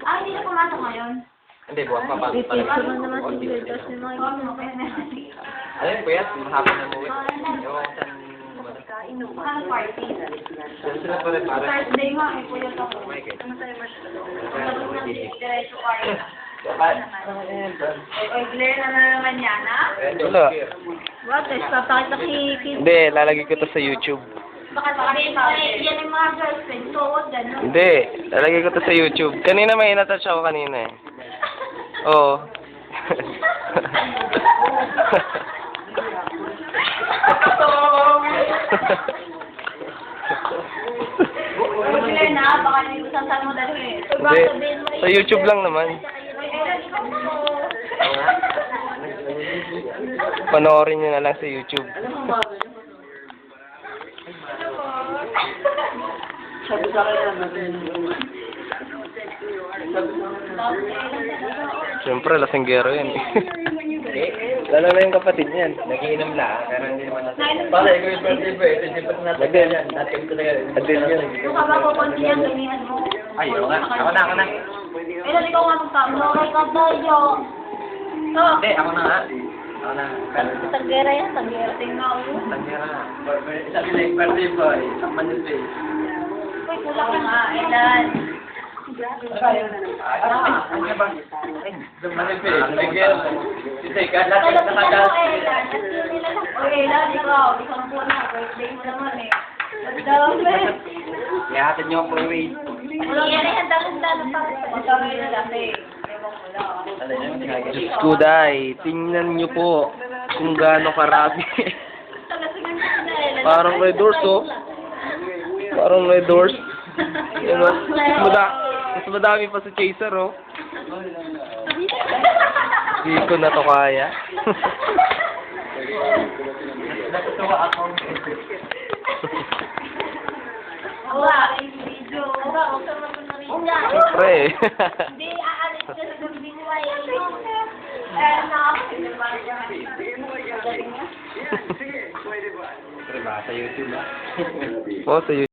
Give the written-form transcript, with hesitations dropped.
Ah, hindi na pumasok ngayon. Hindi, buwan pa ba? Picture mo naman si Gildas ni Mike. Ayun, kuya, mahapon na umuwi. Ewan ko saan Ano party? Saan sila pa rin para? Thursday nga, eh, kuya to. Mike, eh. Diretso party. Dapat. Oy, Blair, ano na naman yan, ha? Wala. What? Papakita kay Hindi, lalagay ko to sa YouTube. Bakit yan yung mga girlfriend ko, gano'n. Hindi, lalagay ko to sa YouTube. Kanina may inatouch ako kanina eh. Oo. Blair na, baka hindi ko saan mo dalhin. Hindi, sa YouTube lang naman. Panoorin nyo na lang sa YouTube. Siyempre, lasinggero yan. Lalo na yung kapatid niyan. Nagiinom na, pero hindi naman natin. Pala, ikaw yung birthday ba? Ito yung birthday natin yan. Natin ko talaga. Adil yan. Mukha ba kukunti yan, gamihan mo? Ay, oo nga. Ako na. Eh, dali ko nga magkano. Okay ka tayo. Oh. Hindi, ako na nga. Ako na. Tanggera yan, tanggera. Tingnan ako. Tanggera na. Sabi na yung birthday boy. Saman yung face. Uy, kulang ka nga. Elan. Ano ba? Saman yung face. Tanggera. Sige, lahat Kaya yung tingnan mo, nakagalas. Elan. Uy, Elan, ikaw. Ikaw ang puno. Birthday mo naman eh. Dami. Ihatid niyo ako away. Wala yan eh. Handa-handa pa. Dami na dati. Ewan ko lang. Diyos ko, day. Tingnan niyo po kung gaano karami. Tagasingan ko na Elan. Parang Red Doors, oh. Parang Red Doors. Yan, oh. Mas madami pa sa Chaser, oh. Hindi ko na to kaya. Natutuwa ako. Wala, yung video. Wala, huwag ka magpunta rin. Siyempre. Hindi, aalis ka sa gabi mo ay na. Siyempre ba, sa YouTube, ah? Oo, sa YouTube.